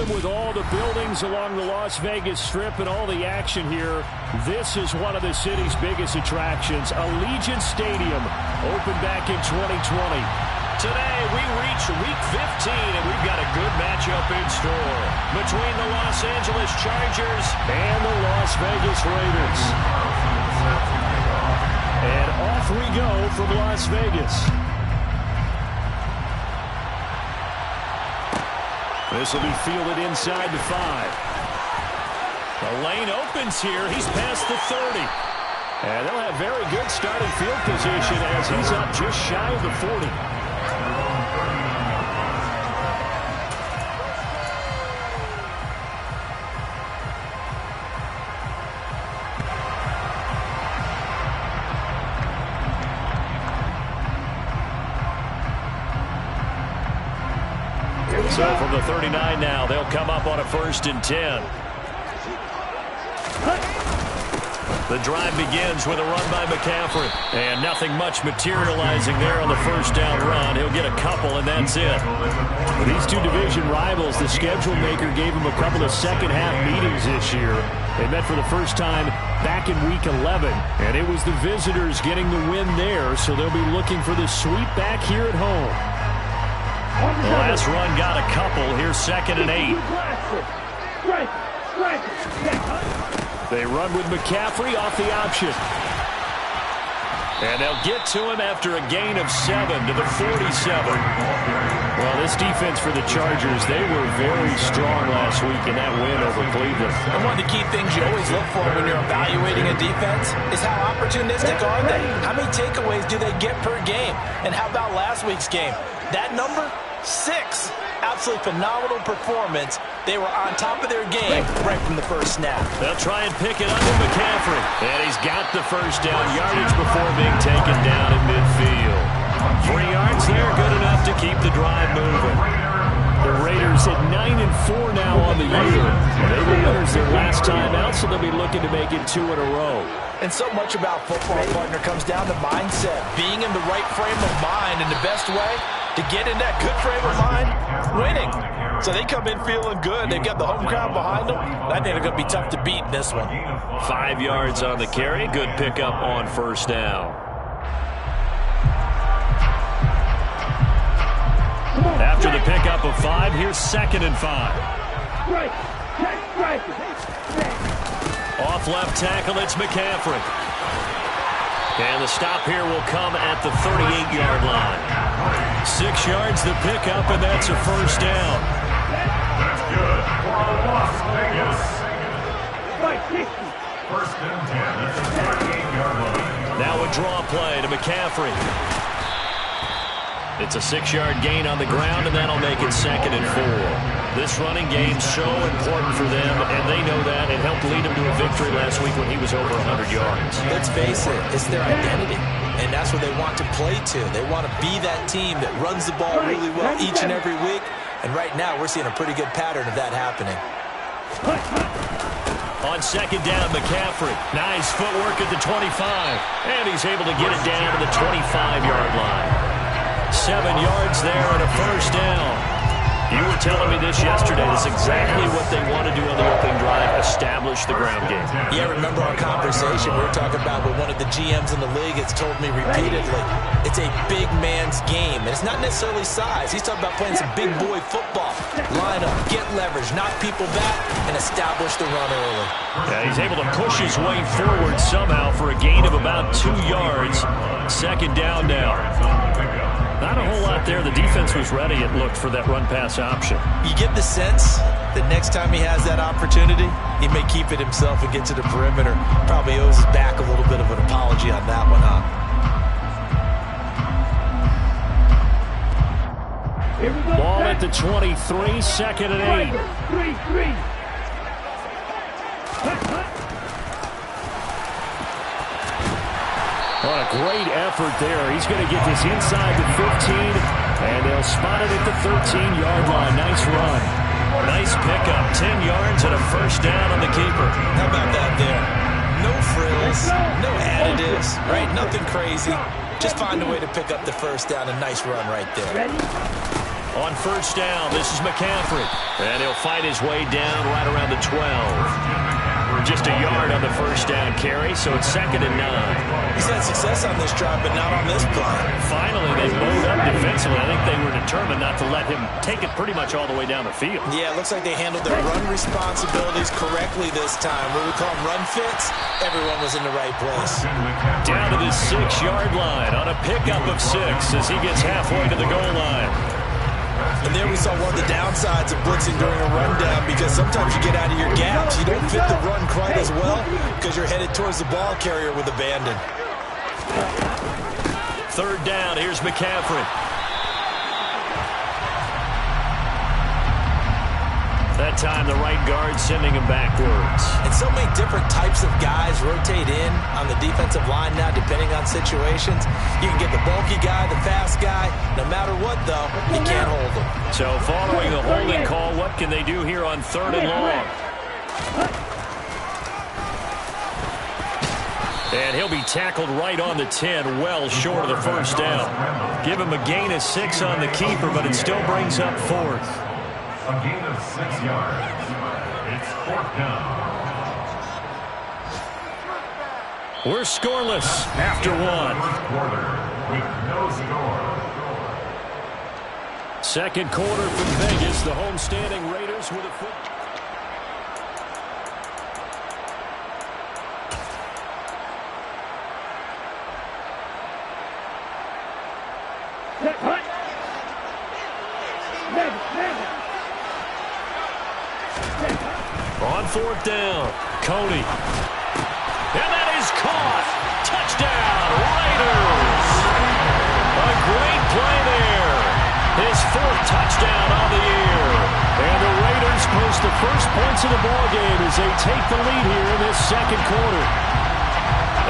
Stadium with all the buildings along the Las Vegas Strip and all the action here. This is one of the city's biggest attractions. Allegiant Stadium opened back in 2020. Today, we reach Week 15, and we've got a good matchup in store between the Los Angeles Chargers and the Las Vegas Raiders. And off we go from Las Vegas. This will be fielded inside the 5. The lane opens here. He's past the 30. And they'll have very good starting field position as he's up just shy of the 40. So from the 39 now, they'll come up on a 1st and 10. The drive begins with a run by McCaffrey. And nothing much materializing there on the 1st down run. He'll get a couple, and that's it. For these two division rivals, the schedule maker gave them a couple of second-half meetings this year. They met for the first time back in Week 11, and it was the visitors getting the win there, so they'll be looking for the sweep back here at home. The last run got a couple. Here's 2nd and 8. They run with McCaffrey off the option. And they'll get to him after a gain of 7 to the 47. Well, this defense for the Chargers, they were very strong last week in that win over Cleveland. And one of the key things you always look for when you're evaluating a defense is how opportunistic are they? How many takeaways do they get per game? And how about last week's game? That number? 6. Absolutely phenomenal performance. They were on top of their game right from the first snap. They'll try and pick it up with McCaffrey. And he's got the 1st down yardage before being taken down in midfield. 3 yards there, good enough to keep the drive moving. The Raiders at 9-4 now on the year. They were winners their last time out, so they'll be looking to make it 2 in a row. And so much about football, partner, comes down to mindset. Being in the right frame of mind, and the best way to get in that good frame of mind, winning. So they come in feeling good. They've got the home crowd behind them. I think they're going to be tough to beat in this one. 5 yards on the carry. Good pickup on 1st down. After the pickup of 5, here's 2nd and 5. Off left tackle, it's McCaffrey. And the stop here will come at the 38-yard line. 6 yards the pickup, and that's a 1st down. That's good for Las Vegas. 1st and 10 at the 38-yard line. Now a draw play to McCaffrey. It's a 6-yard gain on the ground, and that'll make it 2nd and 4. This running game's so important for them, and they know that. It helped lead them to a victory last week when he was over 100 yards. Let's face it, it's their identity, and that's what they want to play to. They want to be that team that runs the ball really well each and every week, and right now we're seeing a pretty good pattern of that happening. On 2nd down, McCaffrey. Nice footwork at the 25, and he's able to get it down to the 25-yard line. 7 yards there and a 1st down. You were telling me this yesterday. That's exactly what they want to do on the opening drive, establish the ground game. Yeah, remember our conversation we were talking about with one of the GMs in the league. It's told me repeatedly, it's a big man's game. And it's not necessarily size. He's talking about playing some big boy football. Line up, get leverage, knock people back, and establish the run early. Yeah, he's able to push his way forward somehow for a gain of about 2 yards. 2nd down now. Not a whole lot there. The defense was ready, it looked, for that run-pass option. You get the sense that next time he has that opportunity, he may keep it himself and get to the perimeter. Probably owes his back a little bit of an apology on that one, huh? Ball at the 23, 2nd and 8. What a great effort there. He's going to get this inside the 15, and they'll spot it at the 13-yard line. Nice run. Nice pickup. 10 yards and a 1st down on the keeper. How about that there? No frills, no additives, right? Nothing crazy. Just find a way to pick up the 1st down. A nice run right there. On first down, this is McCaffrey. And he'll fight his way down right around the 12. Just a yard on the first down carry, so it's 2nd and 9. He's had success on this drive, but not on this play. Finally, they moved up defensively. I think they were determined not to let him take it pretty much all the way down the field. Yeah, it looks like they handled their run responsibilities correctly this time. When we call them run fits, everyone was in the right place. Down to the 6-yard line on a pickup of 6 as he gets halfway to the goal line. And there we saw one of the downsides of blitzing during a rundown, because sometimes you get out of your gaps. You don't fit the run quite as well because you're headed towards the ball carrier with abandon. 3rd down, here's McCaffrey. That time the right guard sending him backwards. And so many different types of guys rotate in on the defensive line now, depending on situations. You can get the bulky guy, the fast guy. No matter what, though, you can't hold them. So following the holding call, what can they do here on 3rd and long? And he'll be tackled right on the 10, well short of the first down. Give him a gain of 6 on the keeper, but it still brings up 4th. A gain of 6 yards. It's 4th down. We're scoreless after 1. First quarter with no score. 2nd quarter from Vegas. The homestanding Raiders with a foot. On 4th down, Cody. And that is caught. Touchdown, Raiders. A great play there. His 4th touchdown on the year. And the Raiders post the first points of the ballgame as they take the lead here in this 2nd quarter.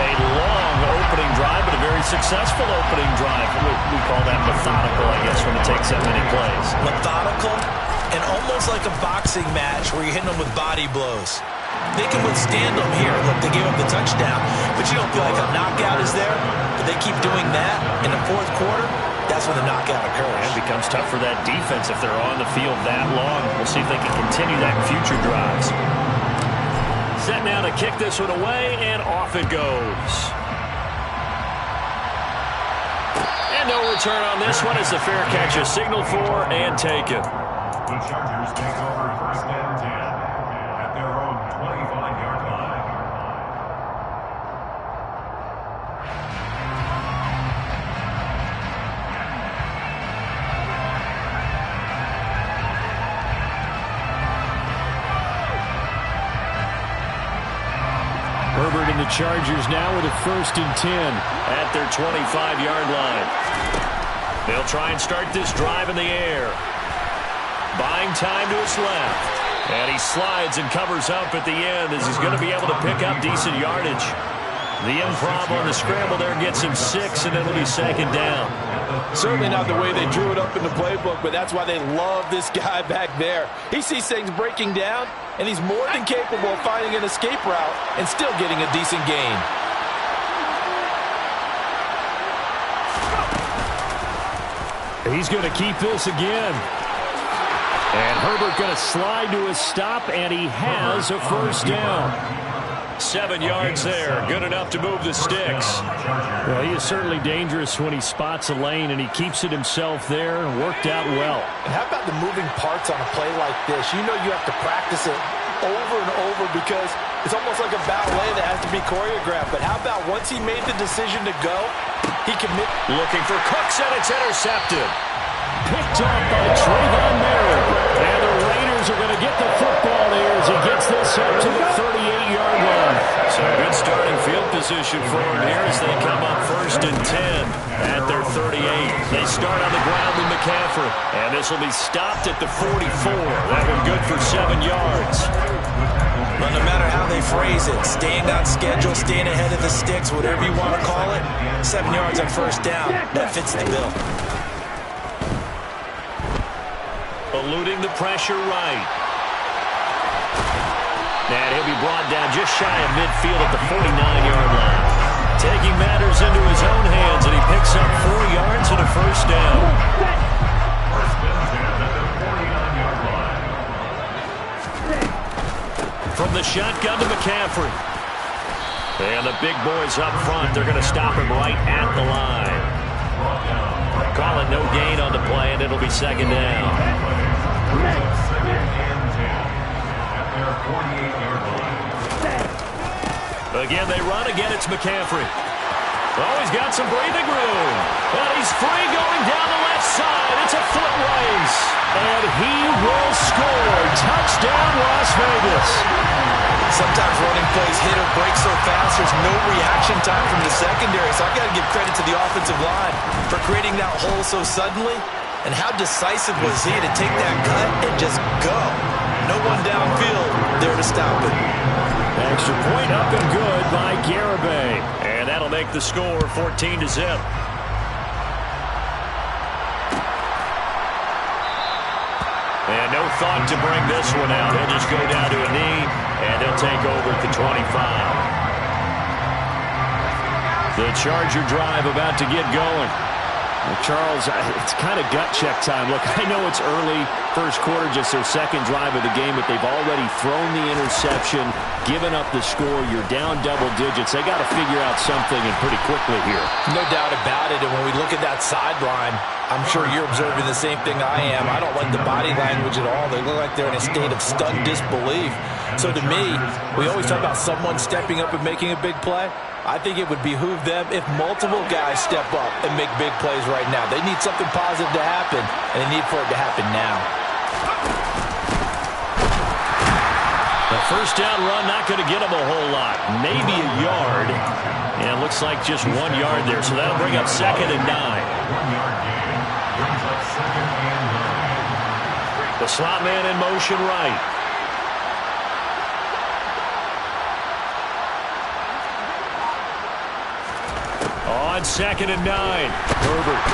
A long opening drive, but a very successful opening drive. We call that methodical, I guess, when it takes that many plays. Methodical and almost like a boxing match where you're hitting them with body blows. They can withstand them here. Look, they gave up the touchdown, but you don't feel like a knockout is there. But they keep doing that in the 4th quarter. That's when the knockout occurs. And it becomes tough for that defense if they're on the field that long. We'll see if they can continue that in future drives. Set now to kick this one away, and off it goes. And no return on this one as the fair catch is signaled for and taken. The Chargers take over 1st and 10 at their own 25-yard line. Herbert and the Chargers now with a 1st and 10 at their 25-yard line. They'll try and start this drive in the air. Buying time to his left. And he slides and covers up at the end as he's going to be able to pick up decent yardage. The improv on the scramble there gets him 6, and it'll be 2nd down. Certainly not the way they drew it up in the playbook, but that's why they love this guy back there. He sees things breaking down, and he's more than capable of finding an escape route and still getting a decent gain. He's going to keep this again. And Herbert going to slide to a stop, and he has a 1st down. 7 yards there. Good enough to move the sticks. Well, he is certainly dangerous when he spots a lane, and he keeps it himself there. Worked out well. And how about the moving parts on a play like this? You know you have to practice it over and over because it's almost like a ballet that has to be choreographed. But how about once he made the decision to go, he commit. Looking for Cooks, and it's intercepted. Picked up by Trayvon Merritt. And the Raiders are going to get the football there as he gets this up to the 38-yard line. So good starting field position for him here as they come up 1st and 10 at their 38. They start on the ground with McCaffrey. And this will be stopped at the 44. That one good for 7 yards. Well, no matter how they phrase it, staying on schedule, staying ahead of the sticks, whatever you want to call it, 7 yards on 1st down, that fits the bill. Eluding the pressure right. And he'll be brought down just shy of midfield at the 49-yard line. Taking matters into his own hands, and he picks up 4 yards and a 1st down. From the shotgun to McCaffrey. And the big boys up front, they're going to stop him right at the line. Call it no gain on the play, and it'll be second down. Again, they run. Again, it's McCaffrey. Oh, he's got some breathing room. And he's free going down the left side. It's a foot race. And he will score. Touchdown, Las Vegas. Sometimes running plays hit or break so fast, there's no reaction time from the secondary. So I've got to give credit to the offensive line for creating that hole so suddenly. And how decisive was he to take that cut and just go? No one downfield there to stop it. Extra point up and good by Garibay. And that'll make the score 14-0. And no thought to bring this one out. He'll just go down to a knee, and he'll take over at the 25. The Charger drive about to get going. Well, Charles, it's kind of gut check time. Look, I know it's early, first quarter, just their second drive of the game, but they've already thrown the interception, given up the score. You're down double digits. They got to figure out something, and pretty quickly here. No doubt about it. And when we look at that sideline, I'm sure you're observing the same thing I am. I don't like the body language at all. They look like they're in a state of stunned disbelief. So to me, we always talk about someone stepping up and making a big play. I think it would behoove them if multiple guys step up and make big plays right now. They need something positive to happen, and they need for it to happen now. The first down run not going to get them a whole lot. Maybe a yard. And it looks like just 1 yard there. So that'll bring up 2nd and 9. The slot man in motion right. On 2nd and 9. Herbert.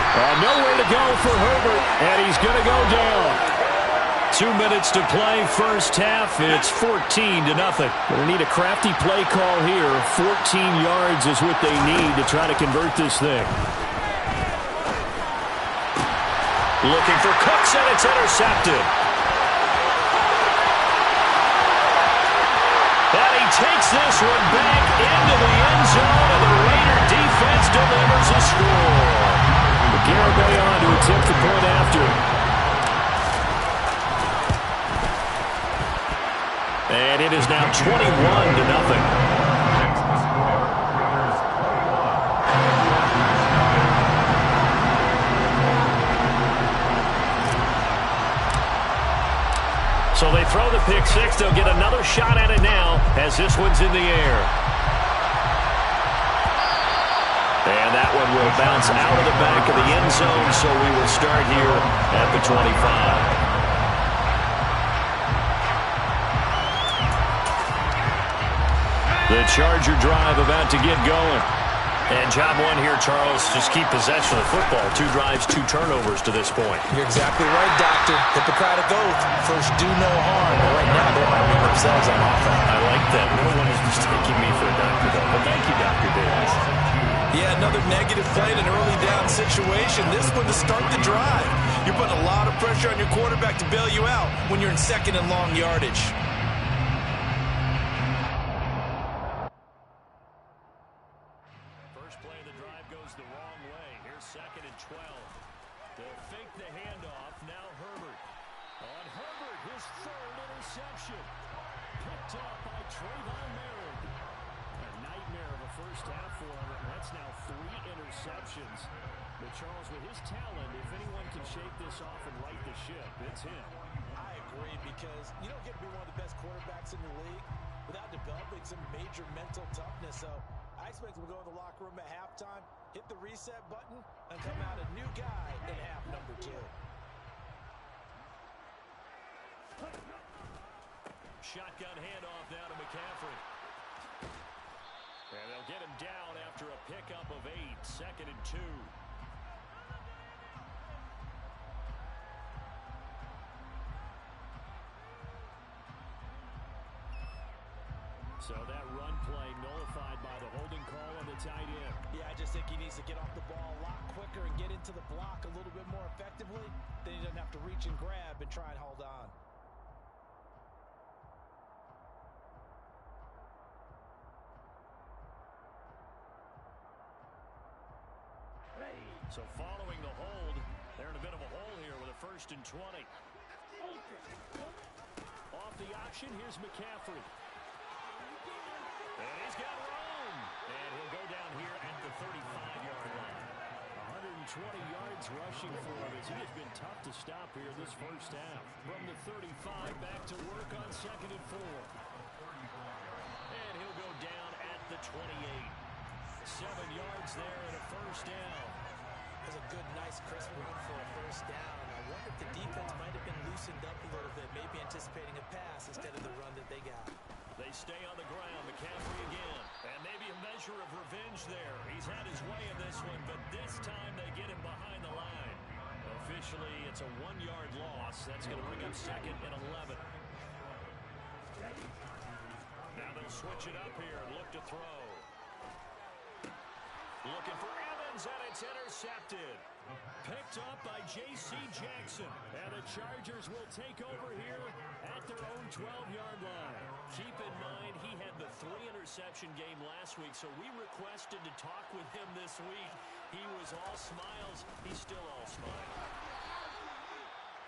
Nowhere to go for Herbert. And he's going to go down. 2 minutes to play first half. It's 14-0. They need a crafty play call here. 14 yards is what they need to try to convert this thing. Looking for Cooks, and it's intercepted. And he takes this one back into the end zone, and the Raider defense delivers a score. Garibay on to attempt the point after. And it is now 21-0. So they throw the pick six. They'll get another shot at it now as this one's in the air. And that one will bounce out of the back of the end zone, so we will start here at the 25. The Charger drive about to get going. And job one here, Charles, just keep possession of the football. 2 drives, 2 turnovers to this point. You're exactly right, Doctor. Hippocratic oath. First, do no harm. But right now, they're harming themselves on offense. I like that. No one is mistaking me for a doctor, though. But thank you, Dr. Davis. Yeah, another negative play in an early down situation. This one to start the drive. You're putting a lot of pressure on your quarterback to bail you out when you're in 2nd and long yardage. First play of the drive goes the wrong way. Here's 2nd and 12. They'll fake the handoff. Now Herbert. On Herbert, his 3rd interception. Picked up by Trayvon Merritt. A nightmare of a first half for him. That's now 3 interceptions. But Charles, with his talent, if anyone can shake this off and right the ship, it's him. I agree, because you don't get to be one of the best quarterbacks in the league without developing some major mental toughness. So I expect him to go in the locker room at halftime, hit the reset button, and come out a new guy in half number 2. Shotgun handoff now to McCaffrey. And they'll get him down after a pickup of 8. 2nd and 2. So that run play nullified by the holding call on the tight end. Yeah, I just think he needs to get off the ball a lot quicker quicker and get into the block a little bit more effectively, then he doesn't have to reach and grab and try and hold on. So following the hold, they're in a bit of a hole here with a 1st and 20. Off the option, here's McCaffrey. And he's got room. And he'll go down here at the 35-yard line. 120 yards rushing for him as he has been tough to stop here this first half. From the 35, back to work on 2nd and 4. And he'll go down at the 28. 7 yards there and a 1st down. That's a good, nice, crisp run for a 1st down. I wonder if the defense might have been loosened up a little bit, maybe anticipating a pass instead of the run that they got. They stay on the ground. McCaffrey again. And maybe a measure of revenge there. He's had his way in this one, but this time they get him behind the line. Officially, it's a 1-yard loss. That's going to bring up 2nd and 11. Now they'll switch it up here and look to throw. Looking for Evans, and it's intercepted. Picked up by J.C. Jackson. And the Chargers will take over here at their own 12-yard line. Keep in mind, he had the 3-interception game last week, so we requested to talk with him this week. He was all smiles. He's still all smiles.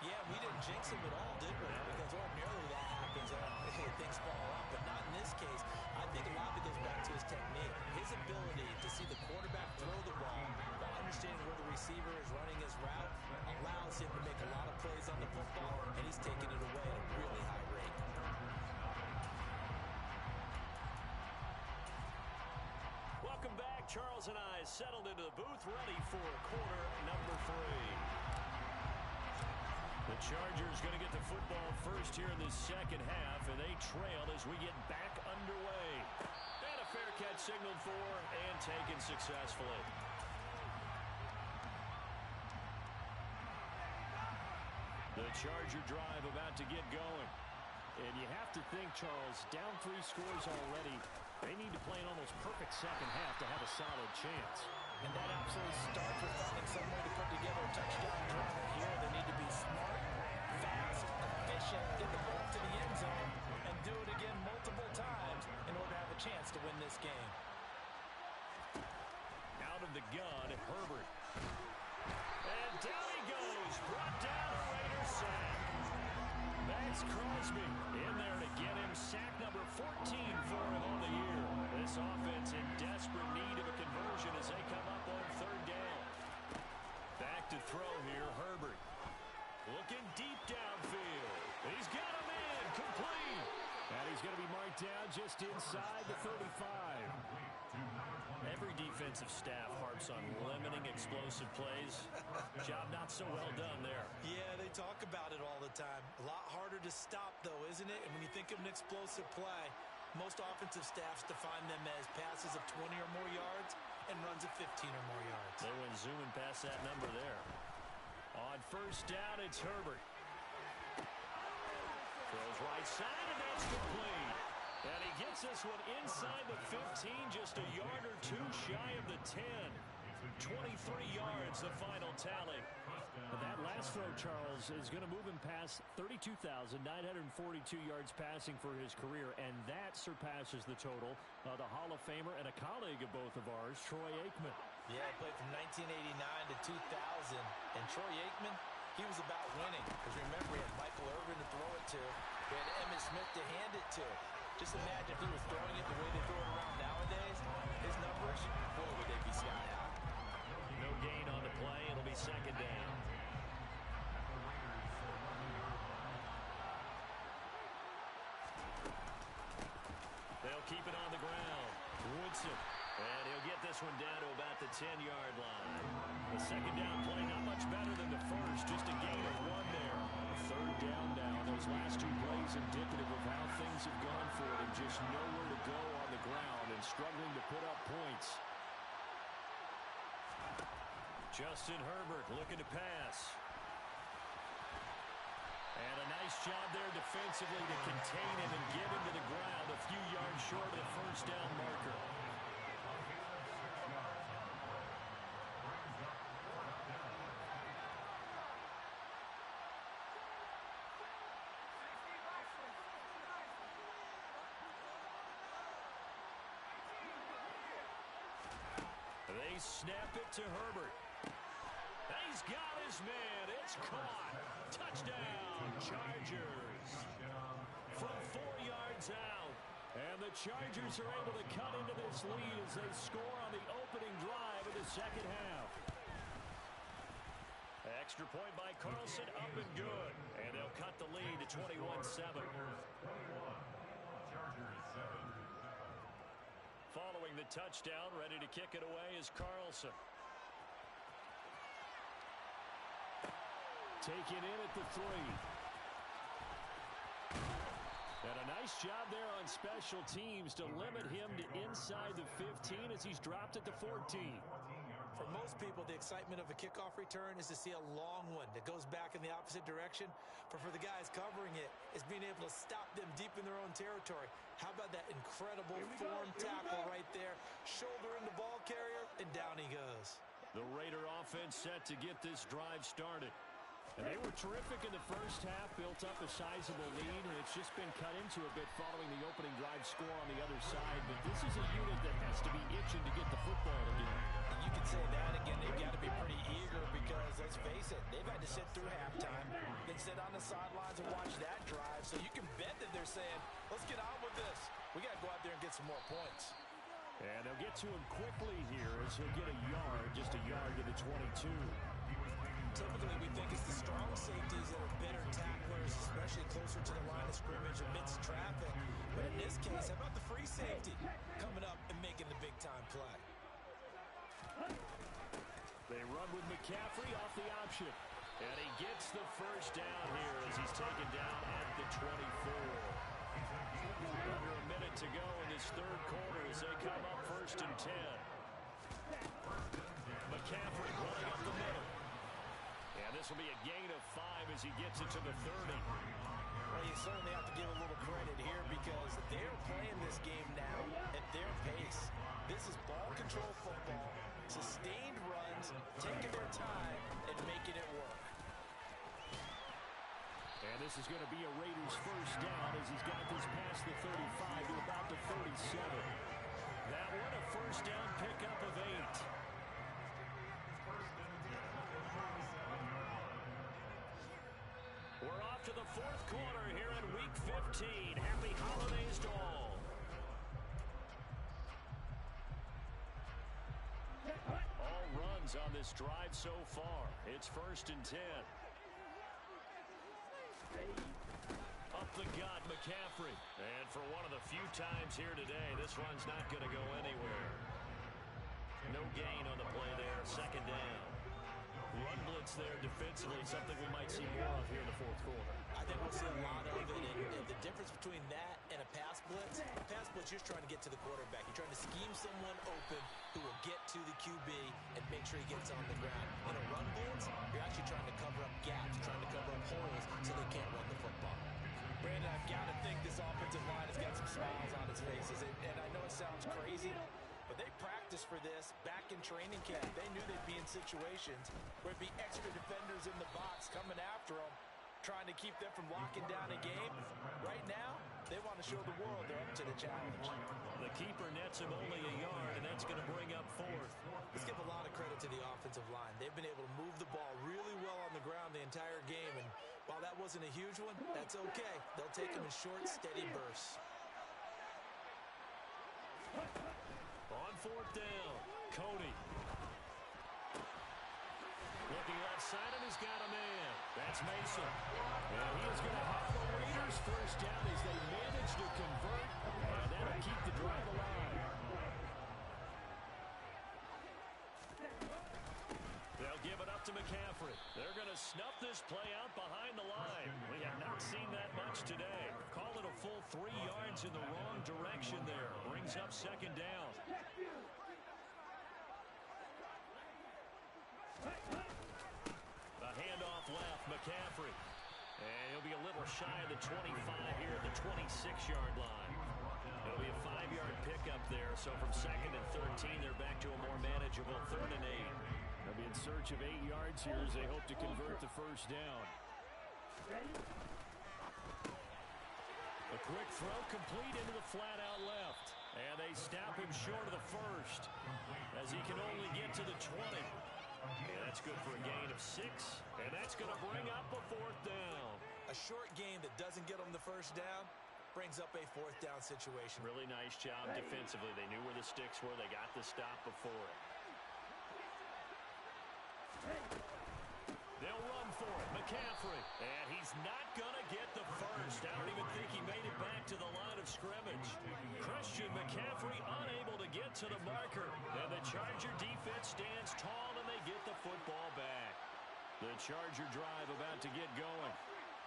Yeah, we didn't jinx him at all, did we? Because ordinarily that happens. Things fall off, but not in this case. I think a lot of it goes back to his technique. His ability to see the quarterback throw the ball while understanding where the receiver is running his route allows him to make a lot of plays on the football, and he's taking it away at a really high rate. Welcome back. Charles and I settled into the booth, ready for quarter number 3. The Chargers going to get the football first here in the second half, and they trail as we get back underway. And a fair catch signaled for and taken successfully. The Charger drive about to get going. And you have to think, Charles, down 3 scores already. They need to play an almost perfect second half to have a solid chance. And that absolutely starts with finding some way to put together a touchdown drive here. They need to be smart, fast, efficient, get the ball to the end zone, and do it again multiple times in order to have a chance to win this game. Out of the gun, Herbert. And down he goes. Brought down a Raiders sack. Max Crosby in there to get him sack number 14 for him on the year. This offense in desperate need of a conversion as they come up on 3rd down. Back to throw here, Herbert. Looking deep downfield. He's got him in, complete. And he's going to be marked down just inside the 35. Every defensive staff harps on limiting explosive plays. Job not so well done there. Yeah, they talk about it all the time. A lot harder to stop, though, isn't it? And when you think of an explosive play, most offensive staffs define them as passes of 20 or more yards and runs of 15 or more yards. They went zooming past that number there. On 1st down, it's Herbert. Throws right side, and that's complete. And he gets this one inside the 15, just a yard or 2 shy of the 10. 23 yards, the final tally. But that last throw, Charles, is going to move him past 32,942 yards passing for his career, and that surpasses the total of the Hall of Famer and a colleague of both of ours, Troy Aikman. Yeah, he played from 1989 to 2000, and Troy Aikman, he was about winning. Because remember, he had Michael Irvin to throw it to. He had Emmitt Smith to hand it to. Just imagine if he was throwing it the way they throw it around nowadays. His numbers, boy, would they be sky high. No gain on the play. It'll be 2nd down. They'll keep it on the ground. Woodson. And he'll get this one down to about the 10-yard line. The 2nd down play not much better than the first. Just a gain of 1 there. 3rd down now. Those last 2 plays indicative of how things have gone for him. Just nowhere to go on the ground and struggling to put up points. Justin Herbert looking to pass. And a nice job there defensively to contain him and get him to the ground a few yards short of the 1st down marker. They snap it to Herbert. He's got his man. It's caught. Touchdown, Chargers. From 4 yards out. And the Chargers are able to cut into this lead as they score on the opening drive of the second half. Extra point by Carlson, up and good. And they'll cut the lead to 21-7. Following the touchdown, ready to kick it away is Carlson. Taken in at the 3. And a nice job there on special teams to limit him to inside the 15 as he's dropped at the 14. For most people, the excitement of a kickoff return is to see a long one that goes back in the opposite direction. But for the guys covering it, it's being able to stop them deep in their own territory. How about that incredible form tackle right there? Shoulder in the ball carrier, and down he goes. The Raider offense set to get this drive started. And they were terrific in the first half, built up a sizable lead, and it's just been cut into a bit following the opening drive score on the other side. But this is a unit that has to be itching to get the football again. And you can say that again. They've got to be pretty eager because, let's face it, they've had to sit through halftime, then sit on the sidelines and watch that drive. So you can bet that they're saying, let's get on with this. We got to go out there and get some more points. And they'll get to him quickly here as he'll get a yard, just a yard to the 22. Typically, we think it's the strong safeties that are better tacklers, especially closer to the line of scrimmage amidst traffic. But in this case, how about the free safety coming up and making the big-time play? They run with McCaffrey off the option. And he gets the first down here as he's taken down at the 24. Under a minute to go in this third quarter as they come up 1st and 10. McCaffrey running up the middle. And this will be a gain of 5 as he gets it to the 30. Well, you certainly have to give a little credit here because they're playing this game now at their pace. This is ball control football, sustained runs, taking their time and making it work. And this is going to be a Raiders first down as he's got this past the 35 to about the 37. That one a first down pickup of 8. We're off to the fourth quarter here in Week 15. Happy holidays to all. All runs on this drive so far. It's 1st and 10. Up the gut, McCaffrey. And for one of the few times here today, this run's not going to go anywhere. No gain on the play there. 2nd down. Run blitz there defensively, something we might see more of here in the fourth quarter. I think we'll see a lot of it, and the difference between that and a pass blitz, you're just trying to get to the quarterback. You're trying to scheme someone open who will get to the QB and make sure he gets on the ground. In a run blitz, you're actually trying to cover up gaps, trying to cover up holes so they can't run the football. Brandon, I've got to think this offensive line has got some smiles on its faces, and I know it sounds crazy, but they practiced for this back in training camp. They knew they'd be in situations where it'd be extra defenders in the box coming after them, trying to keep them from locking down a game. Right now, they want to show the world they're up to the challenge. The keeper nets him only a yard, and that's going to bring up 4th. Let's give a lot of credit to the offensive line. They've been able to move the ball really well on the ground the entire game, and while that wasn't a huge one, that's okay. They'll take them in short, steady bursts. On 4th down, Cody. Looking left side, and he's got a man. That's Mason. And he is going to have the Raiders first down as they manage to convert, and that'll keep the drive alive. They'll give it up to McCaffrey. They're going to snuff this play out behind the line. We have not seen that much today. Call it a full 3 yards in the wrong direction there. Brings up 2nd down. A handoff left, McCaffrey. And he'll be a little shy of the 25 here at the 26-yard line. It'll be a 5-yard pickup there. So from 2nd and 13, they're back to a more manageable 3rd and 8. They'll be in search of 8 yards here as they hope to convert the first down. A quick throw complete into the flat out left. And they snap him short of the first. As as he can only get to the 20. And that's good for a gain of 6, and that's going to bring up a 4th down. A short game that doesn't get them the first down brings up a 4th down situation. Really nice job defensively. They knew where the sticks were. They got the stop before it. They'll run for it. McCaffrey. And he's not going to get the first. I don't even think he made it back to the line of scrimmage. Christian McCaffrey unable to get to the marker. And the Charger defense stands tall, and they get the football back. The Charger drive about to get going.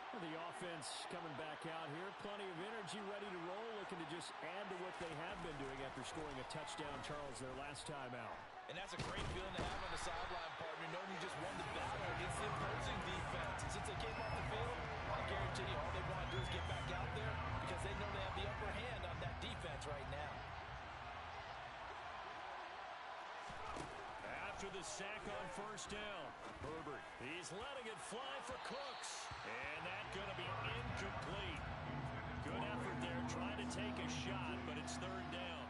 The offense coming back out here. Plenty of energy, ready to roll, looking to just add to what they have been doing after scoring a touchdown, Charles, their last time out. And that's a great feeling to have on the sideline, partner, knowing you just won the battle against the opposing defense. And since they came off the field, I guarantee you all they want to do is get back out there because they know they have the upper hand on that defense right now. After the sack on 1st down, Herbert, he's letting it fly for Cooks. And that's going to be incomplete. Good effort there, trying to take a shot, but it's 3rd down.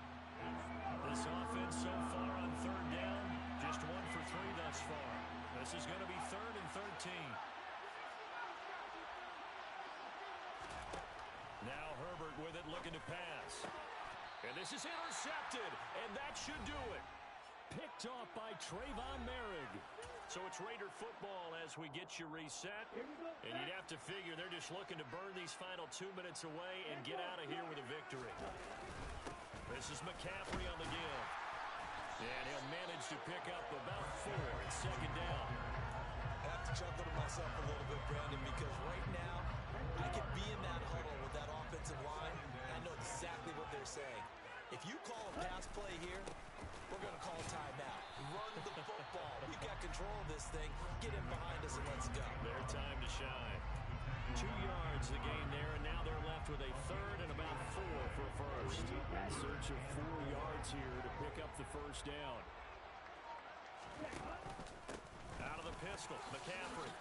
This offense so far on 3rd down, just 1 for 3 thus far. This is going to be 3rd and 13. Now Herbert with it, looking to pass. And this is intercepted, and that should do it. Picked off by Trayvon Merrick. So it's Raider football as we get you reset. And you'd have to figure they're just looking to burn these final 2 minutes away and get out of here with a victory. This is McCaffrey on the give. And he'll manage to pick up about 4 at 2nd down. I have to chuckle to myself a little bit, Brandon, because right now I could be in that huddle with that offensive line, and I know exactly what they're saying. If you call a pass play here, we're going to call a timeout. Run the football. We've got control of this thing. Get in behind us and let's go. Their time to shine. 2 yards the gain there, and now they're left with a 3rd and about 4 for a first. In search of 4 yards here to pick up the 1st down. Out of the pistol, McCaffrey.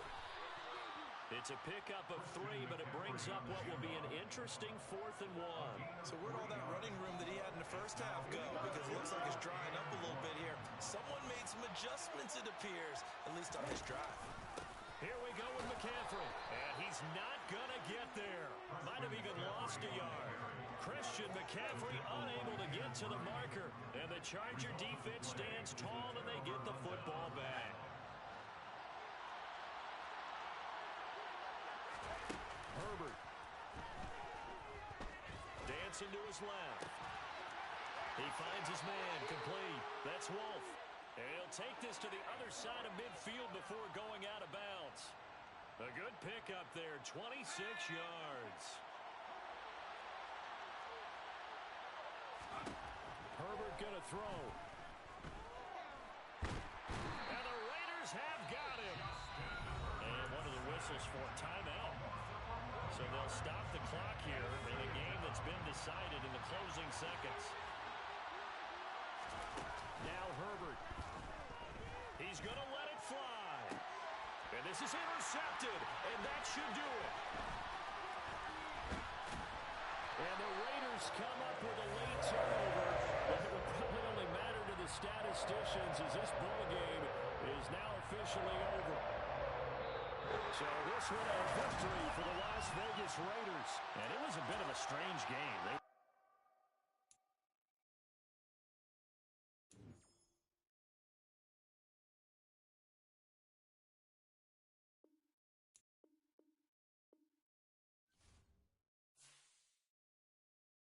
It's a pickup of 3, but it brings up what will be an interesting 4th and 1. So where'd all that running room that he had in the first half go? Because it looks like it's drying up a little bit here. Someone made some adjustments, it appears, at least on this drive. Here we go with McCaffrey. And he's not going to get there. Might have even lost a yard. Christian McCaffrey unable to get to the marker. And the Charger defense stands tall, and they get the football back. Herbert. Dancing to his left. He finds his man, complete. That's Wolf. And he'll take this to the other side of midfield before going out of bounds. A good pickup there, 26 yards. Herbert going to throw. And the Raiders have got him. And one of the whistles for a timeout. So they'll stop the clock here in a game that's been decided in the closing seconds. Now Herbert. He's going to let it fly. And this is intercepted, and that should do it. And the Raiders come up with a late turnover. But it will probably only matter to the statisticians as this ball game is now officially over. So this one a victory for the Las Vegas Raiders. And it was a bit of a strange game.